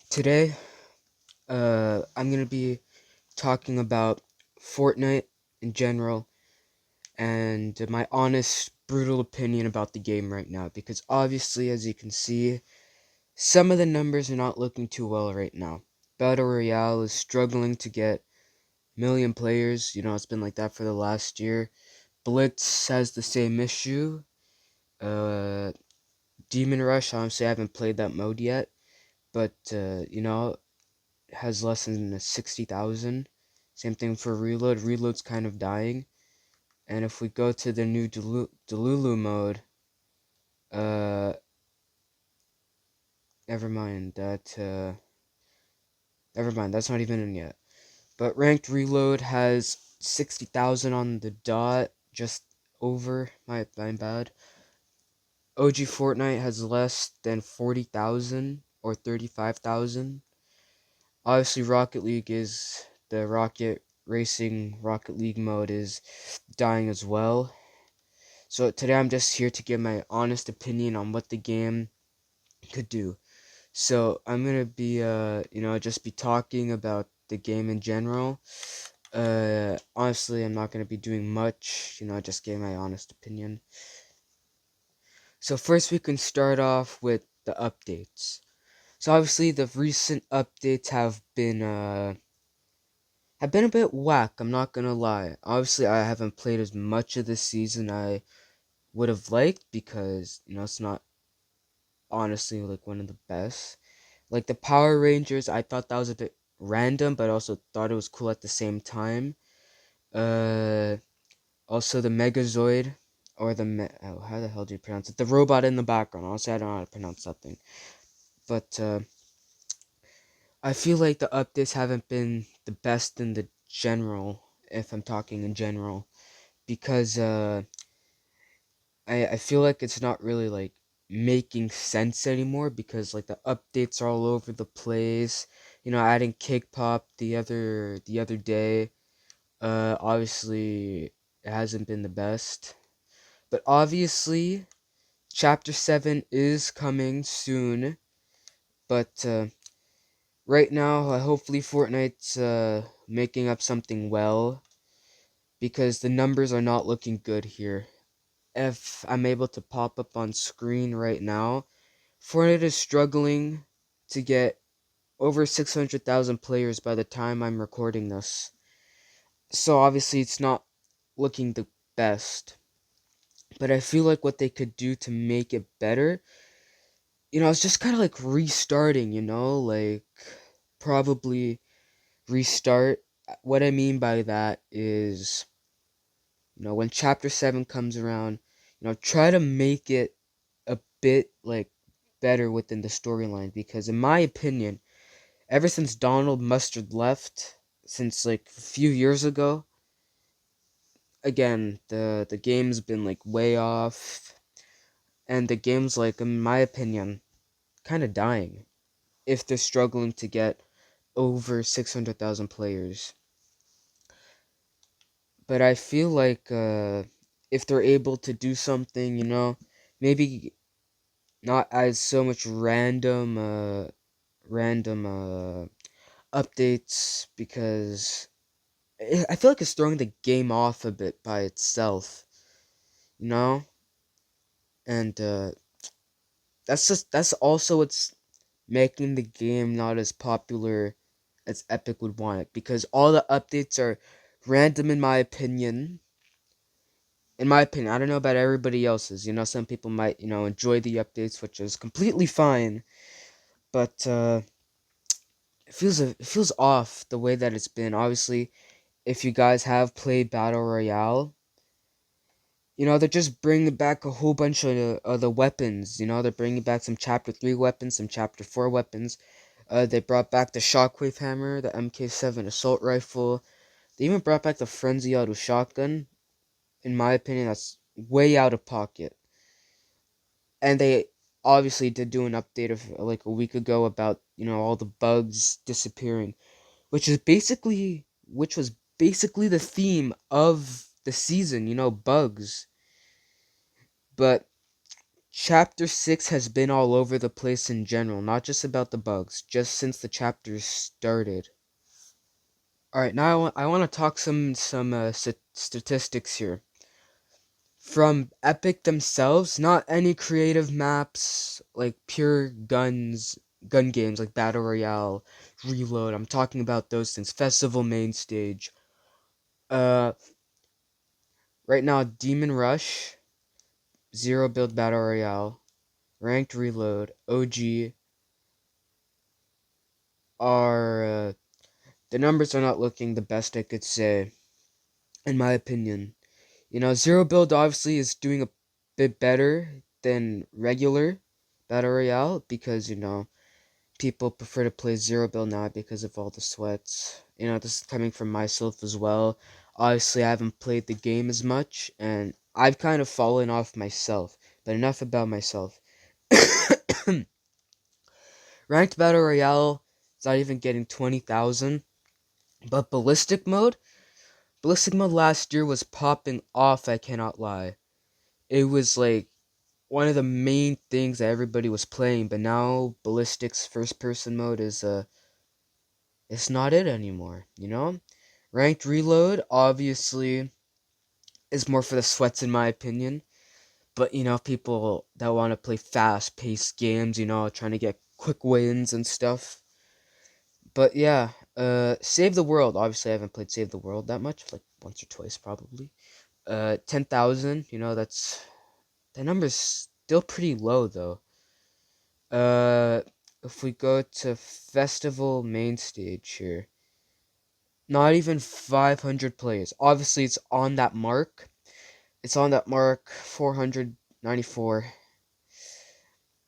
Today, I'm gonna be talking about Fortnite in general and my honest, brutal opinion about the game right now. Because obviously, as you can see, some of the numbers are not looking too well right now. Battle Royale is struggling to get million players. It's been like that for the last year. Blitz has the same issue. Uh, Demon Rush, honestly, I haven't played that mode yet, but has less than 60,000. Same thing for Reload. Reload's kind of dying. And if we go to the new Delulu mode, uh, never mind that. Never mind, that's not even in yet. But ranked Reload has 60,000 on the dot, just over. My bad. OG Fortnite has less than 40,000 or 35,000. Obviously, Rocket League is the Rocket League mode is dying as well. So today I'm just here to give my honest opinion on what the game could do. So I'm gonna be just be talking about the game in general. Honestly, I'm not gonna be doing much. Just give my honest opinion. So first we can start off with the updates. So obviously the recent updates have been a bit whack, I'm not gonna lie. Obviously I haven't played as much of this season I would have liked because it's not honestly like one of the best. Like the Power Rangers, I thought that was a bit random, but also thought it was cool at the same time. Uh, Also the Megazord or how the hell do you pronounce it? The robot in the background. Honestly, I don't know how to pronounce that thing. But I feel like the updates haven't been the best in the general, if I'm talking in general, because I feel like it's not really like making sense anymore because like the updates are all over the place. Adding Cake Pop the other day. Obviously it hasn't been the best. But obviously Chapter 7 is coming soon. But right now hopefully Fortnite's making up something well because the numbers are not looking good here. If I'm able to pop up on screen right now, Fortnite is struggling to get over 600,000 players by the time I'm recording this. So obviously it's not looking the best. But I feel like what they could do to make it better, it's just kind of like restarting, like probably restart. What I mean by that is, when chapter 7 comes around, try to make it a bit like better within the storyline because in my opinion, ever since Donald Mustard left, since like a few years ago, again, the game's been like way off, and the game's like, in my opinion, kind of dying if they're struggling to get over 600,000 players. But I feel like if they're able to do something, maybe not as so much random updates because I feel like it's throwing the game off a bit by itself, you know? And that's also what's making the game not as popular as Epic would want it because all the updates are random in my opinion. In my opinion, I don't know about everybody else's. Some people might, enjoy the updates, which is completely fine. But it feels off the way that it's been. Obviously, if you guys have played Battle Royale, they're just bringing back a whole bunch of the weapons. They're bringing back some Chapter 3 weapons, some Chapter 4 weapons. They brought back the Shockwave Hammer, the MK7 Assault Rifle. They even brought back the Frenzy Auto Shotgun. In my opinion, that's way out of pocket. And they obviously did do an update of like a week ago about, all the bugs disappearing, which was basically the theme of the season, bugs. But Chapter 6 has been all over the place in general, not just about the bugs, just since the chapters started. Alright, now I want to talk some statistics here. From Epic themselves, not any creative maps, like pure gun games like Battle Royale, Reload. I'm talking about those things. Festival main stage. Uh, right now, Demon Rush, Zero Build Battle Royale, Ranked Reload, OG are the numbers are not looking the best I could say, in my opinion. Zero Build obviously is doing a bit better than regular Battle Royale because, people prefer to play Zero Build now because of all the sweats. This is coming from myself as well. Obviously, I haven't played the game as much, and I've kind of fallen off myself. But enough about myself. Ranked Battle Royale is not even getting 20,000. But Ballistic mode last year was popping off, I cannot lie. It was like one of the main things that everybody was playing, but now Ballistic's first person mode is it's not it anymore. Ranked Reload obviously is more for the sweats in my opinion. But people that want to play fast paced games, trying to get quick wins and stuff. But yeah, Save the World. Obviously I haven't played Save the World that much, like once or twice probably. 10,000, that number's still pretty low though. Uh, if we go to festival main stage here, not even 500 players. Obviously, it's on that mark. It's on that mark, 494.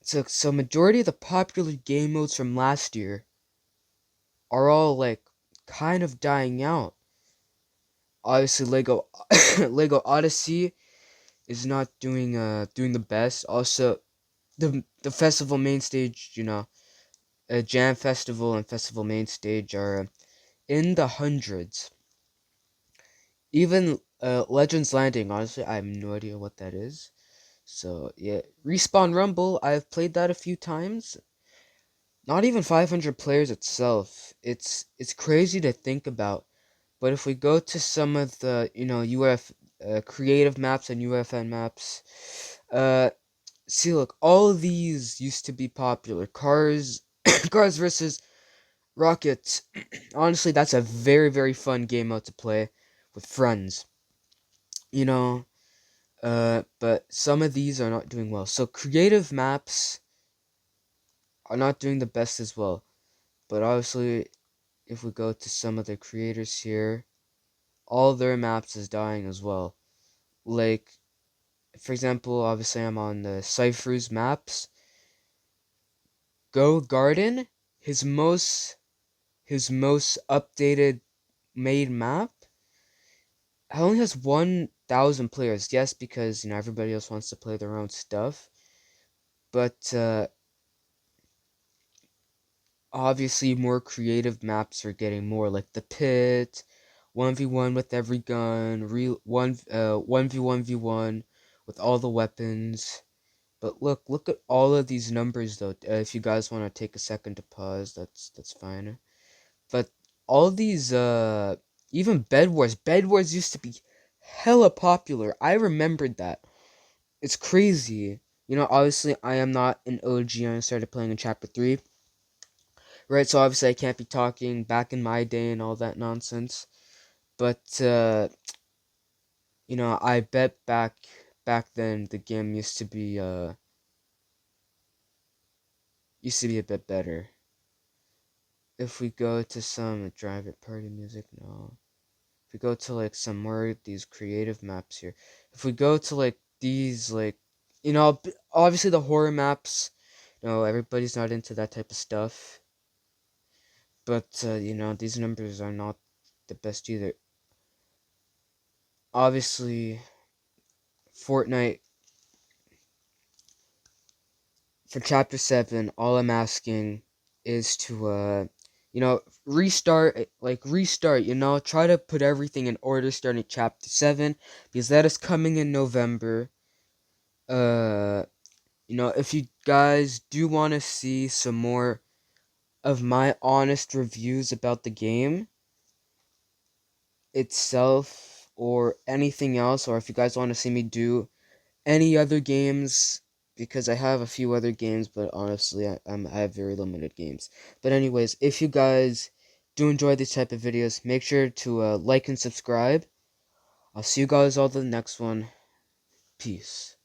So majority of the popular game modes from last year are all like kind of dying out. Obviously, Lego Lego Odyssey is not doing the best. Also, the festival main stage, Jam Festival and Festival Main Stage are in the hundreds. Even Legends Landing, honestly, I have no idea what that is. So yeah, Respawn Rumble, I've played that a few times. Not even 500 players itself. It's crazy to think about. But if we go to some of the UF creative maps and UFN maps, uh, see look, all of these used to be popular. Cars, Cars versus Rockets. Honestly, that's a very, very fun game mode to play with friends. You know, but some of these are not doing well. So creative maps are not doing the best as well. But obviously, if we go to some of the creators here, all their maps is dying as well. Like, for example, obviously I'm on the Cypher's maps. Go Garden, his most updated made map only has 1,000 players. Yes, because everybody else wants to play their own stuff. But obviously, more creative maps are getting more, like the pit, 1v1 with every gun, 1v1v1 with all the weapons. But look at all of these numbers though. If you guys want to take a second to pause, that's fine. But all these even Bed Wars used to be hella popular. I remembered that. It's crazy. Obviously I am not an OG. I started playing in chapter 3. Right, so obviously I can't be talking back in my day and all that nonsense. But I bet back then the game used to be a bit better. If we go to some drive it party music, no. If we go to like some more of these creative maps here, if we go to like these obviously the horror maps, everybody's not into that type of stuff. But these numbers are not the best either. Obviously, Fortnite for chapter 7, all I'm asking is to restart, try to put everything in order starting chapter 7 because that is coming in November. Uh If you guys do want to see some more of my honest reviews about the game itself or anything else, or if you guys want to see me do any other games, because I have a few other games, but honestly, I have very limited games. But anyways, if you guys do enjoy these type of videos, make sure to like and subscribe. I'll see you guys all in the next one. Peace.